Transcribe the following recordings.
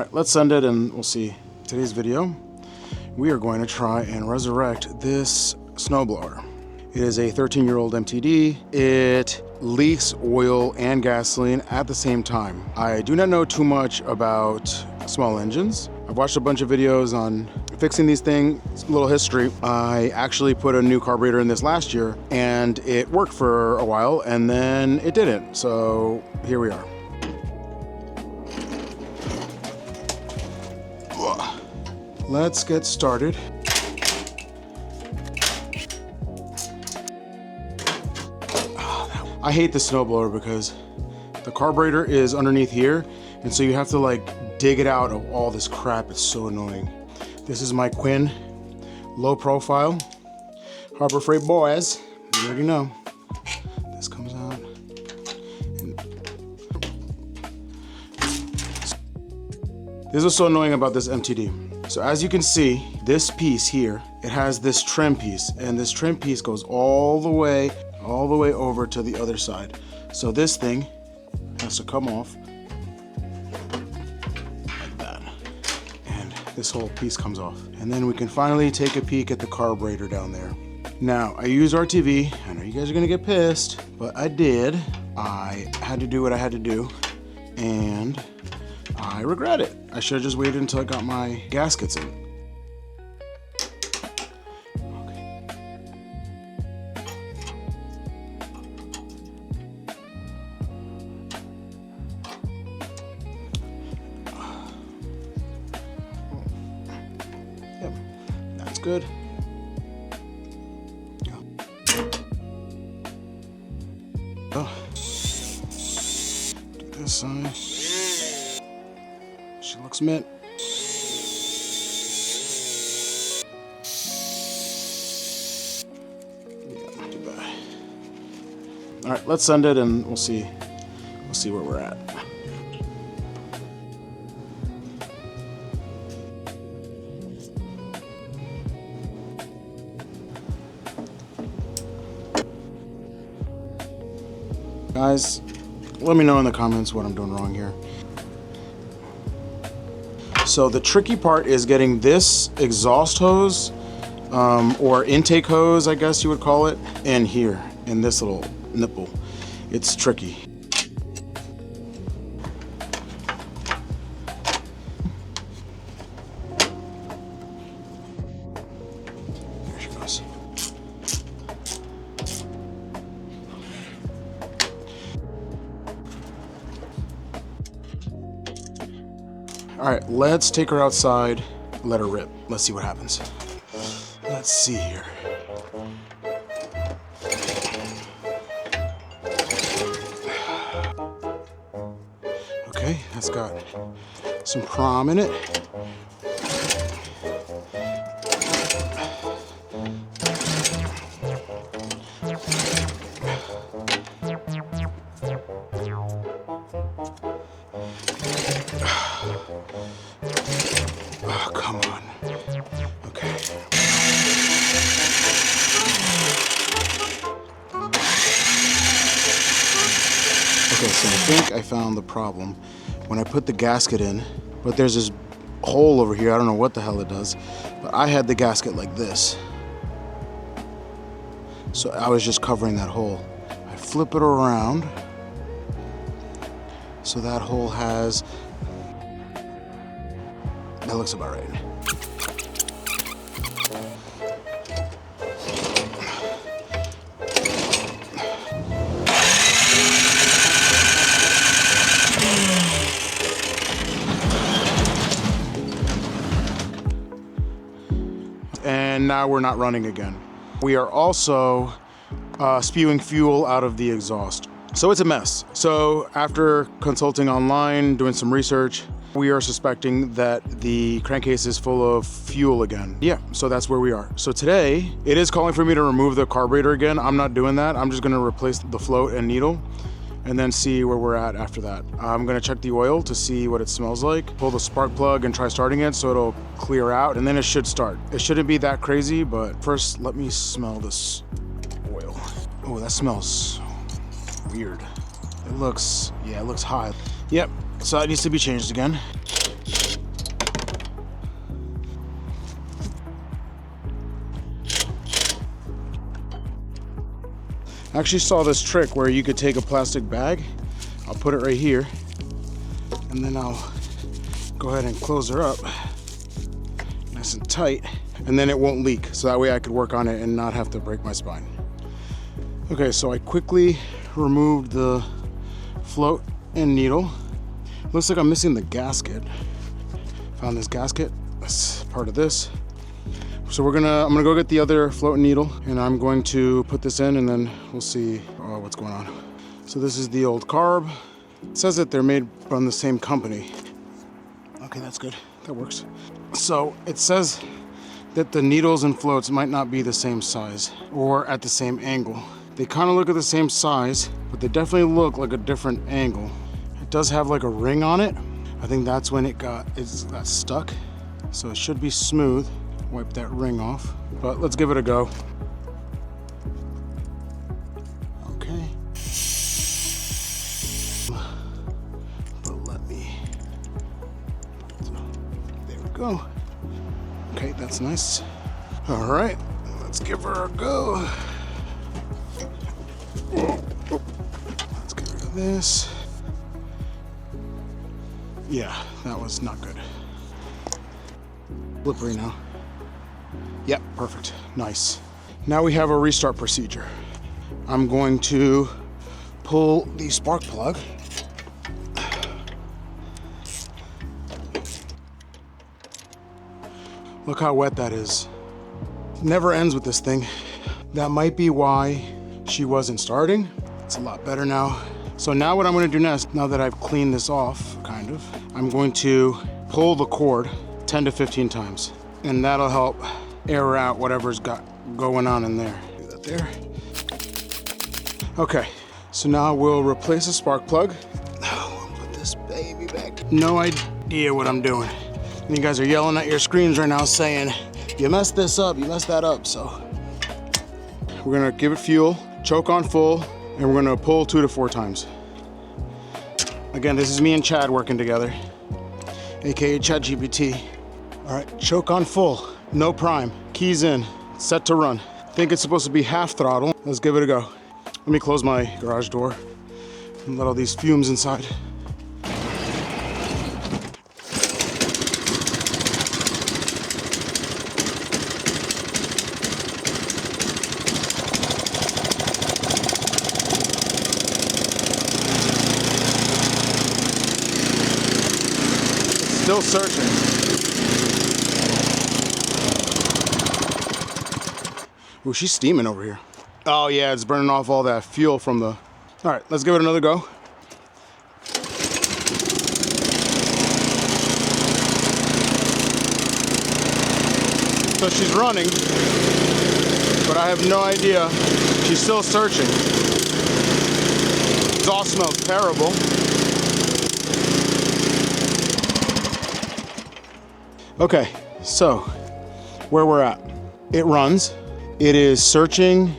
right, let's send it and we'll see. Today's video, we are going to try and resurrect this snowblower. It is a 13-year-old MTD. It leaks oil and gasoline at the same time. I do not know too much about small engines. I've watched a bunch of videos on fixing these things. A little history. I actually put a new carburetor in this last year and it worked for a while and then it didn't. So here we are. Let's get started. I hate the snowblower because the carburetor is underneath here, and so you have to like dig it out of all this crap. It's so annoying. This is my Quinn low profile Harbor Freight boys. You already know. This comes out. This is so annoying about this MTD. So as you can see, this piece here, it has this trim piece, and this trim piece goes all the way over to the other side. So this thing has to come off like that. And this whole piece comes off. And then we can finally take a peek at the carburetor down there. Now, I use RTV. I know you guys are gonna get pissed, but I did. I had to do what I had to do, and I regret it. I should have just waited until I got my gaskets in. Okay. Yep, that's good. Oh. Do this side. She looks mint. Yeah, not too bad. All right, let's send it and we'll see where we're at. Guys, let me know in the comments what I'm doing wrong here. So the tricky part is getting this exhaust hose, or intake hose, I guess you would call it, in here, in this little nipple. It's tricky. There she goes. All right, let's take her outside, let her rip. Let's see what happens. Let's see here. Okay, that's got some prom in it. Oh, come on. Okay. Okay, so I think I found the problem when I put the gasket in, but there's this hole over here. I don't know what the hell it does, but I had the gasket like this. So I was just covering that hole. I flip it around so that hole has, that looks about right. And now we're not running again. We are also spewing fuel out of the exhaust. So it's a mess. So after consulting online, doing some research, we are suspecting that the crankcase is full of fuel again. Yeah, so that's where we are. So today, it is calling for me to remove the carburetor again. I'm not doing that. I'm just gonna replace the float and needle and then see where we're at after that. I'm gonna check the oil to see what it smells like, pull the spark plug and try starting it so it'll clear out, and then it should start. It shouldn't be that crazy, but first let me smell this oil. Oh, that smells weird. It looks high. Yep, so it needs to be changed again. I actually saw this trick where you could take a plastic bag, I'll put it right here, and then I'll go ahead and close her up nice and tight, and then it won't leak, so that way I could work on it and not have to break my spine. Okay, so I quickly removed the float and needle. Looks like I'm missing the gasket. Found this gasket, that's part of this. So I'm gonna go get the other float and needle, and I'm going to put this in, and then we'll see what's going on. So this is the old carb. It says that they're made from the same company. Okay, that's good, that works. So it says that the needles and floats might not be the same size or at the same angle. They kind of look at the same size, but they definitely look like a different angle. It does have like a ring on it. I think that's when it got stuck. So it should be smooth. Wipe that ring off, but let's give it a go. Okay. But let me, there we go. Okay, that's nice. All right, let's give her a go. Let's get rid of this. Yeah, that was not good. Slippery now. Yep, perfect, nice. Now we have a restart procedure. I'm going to pull the spark plug. Look how wet that is. Never ends with this thing. That might be why she wasn't starting. It's a lot better now. So now what I'm gonna do next, now that I've cleaned this off, kind of, I'm going to pull the cord 10 to 15 times. And that'll help air out whatever's got going on in there. Do that there. Okay, so now we'll replace the spark plug. Now we'll put this baby back. No idea what I'm doing. And you guys are yelling at your screens right now saying, you messed this up, you messed that up, so. We're gonna give it fuel, choke on full, and we're gonna pull 2 to 4 times. Again, this is me and Chad working together, AKA ChatGPT. All right, choke on full, no prime, keys in, set to run. I think it's supposed to be half throttle. Let's give it a go. Let me close my garage door and let all these fumes inside. Still searching. Ooh, she's steaming over here. Oh yeah, it's burning off all that fuel from the... All right, let's give it another go. So she's running, but I have no idea. She's still searching. Exhaust smells terrible. Okay, so where we're at. It runs. It is searching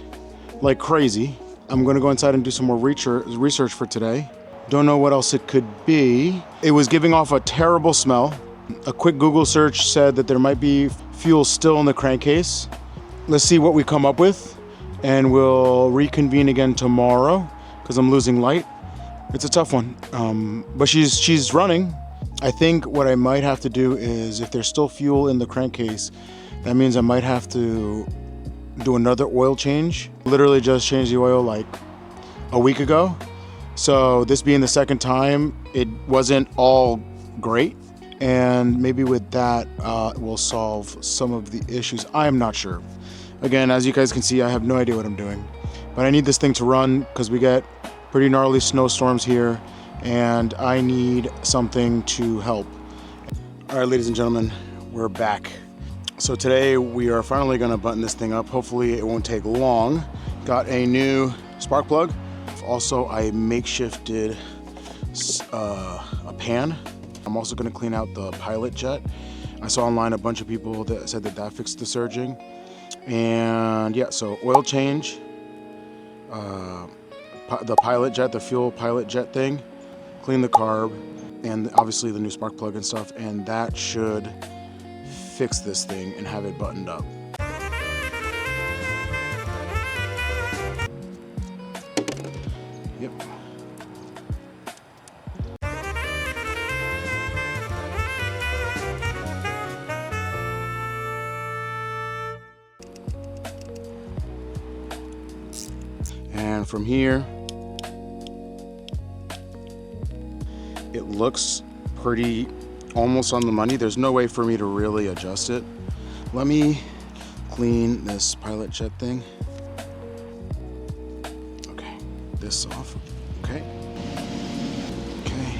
like crazy. I'm gonna go inside and do some more research for today. Don't know what else it could be. It was giving off a terrible smell. A quick Google search said that there might be fuel still in the crankcase. Let's see what we come up with, and we'll reconvene again tomorrow because I'm losing light. It's a tough one, but she's running. I think what I might have to do is, if there's still fuel in the crankcase, that means I might have to do another oil change. Literally just changed the oil like a week ago. So this being the second time, it wasn't all great. And maybe with that, we'll solve some of the issues. I'm not sure. Again, as you guys can see, I have no idea what I'm doing. But I need this thing to run because we get pretty gnarly snowstorms here, and I need something to help. All right, ladies and gentlemen, we're back. So today we are finally gonna button this thing up. Hopefully it won't take long. Got a new spark plug. Also, I makeshifted a pan. I'm also gonna clean out the pilot jet. I saw online a bunch of people that said that fixed the surging. And yeah, so oil change, the pilot jet, the fuel pilot jet thing, clean the carb, and obviously the new spark plug and stuff, and that should fix this thing and have it buttoned up. And from here, it looks pretty almost on the money. There's no way for me to really adjust it. Let me clean this pilot jet thing. Okay, this off. Okay. Okay.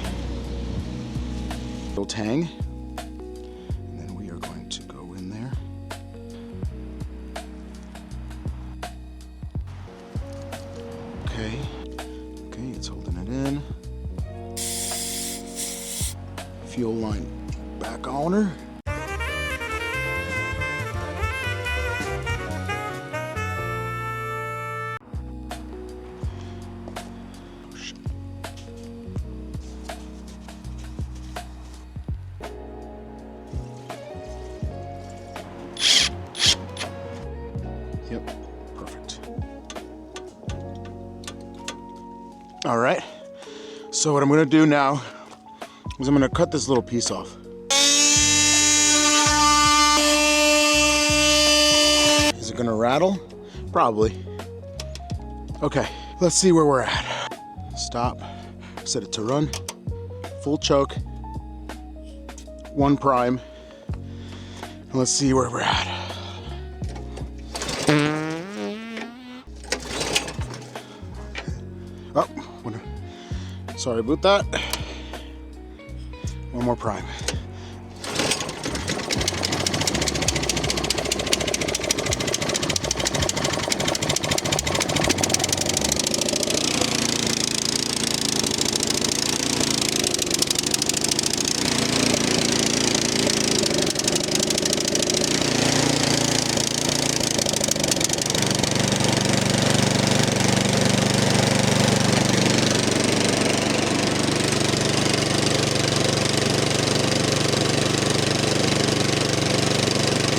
Little tang. And then we are going to go in there. Okay. Okay, it's holding it in. Fuel line back on her. Yep, perfect. All right, so what I'm gonna do now is I'm gonna cut this little piece off. Is it gonna rattle? Probably. Okay, let's see where we're at. Stop, set it to run, full choke, 1 prime, and let's see where we're at. Oh, sorry about that. 1 more prime.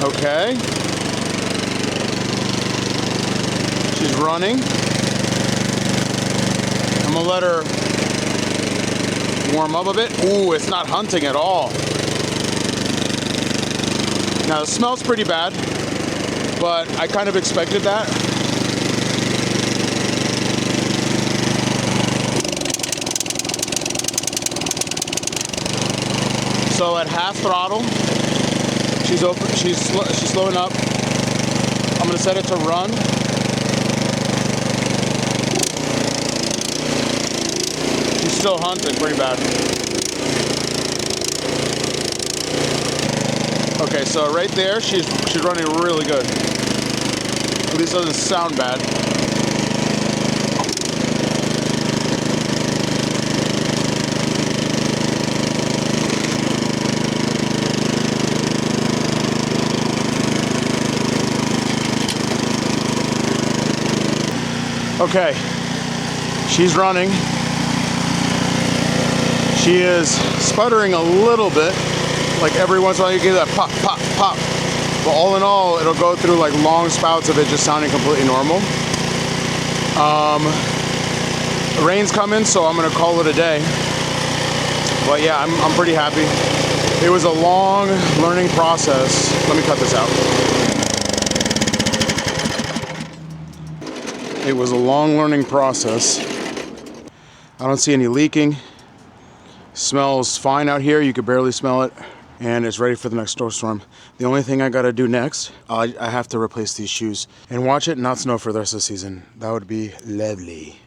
Okay. She's running. I'm gonna let her warm up a bit. Ooh, it's not hunting at all. Now the smell's pretty bad, but I kind of expected that. So at half throttle, she's open. She's slowing up. I'm gonna set it to run. She's still hunting pretty bad. Okay, so right there, she's running really good. At least it doesn't sound bad. Okay, she's running. She is sputtering a little bit, like every once in a while you get that pop, pop, pop. But all in all, it'll go through like long spouts of it just sounding completely normal. Rain's coming, so I'm gonna call it a day. But yeah, I'm pretty happy. It was a long learning process. Let me cut this out. It was a long learning process. I don't see any leaking. Smells fine out here. You could barely smell it. And it's ready for the next snowstorm. The only thing I gotta do next, I have to replace these shoes and watch it not snow for the rest of the season. That would be lovely.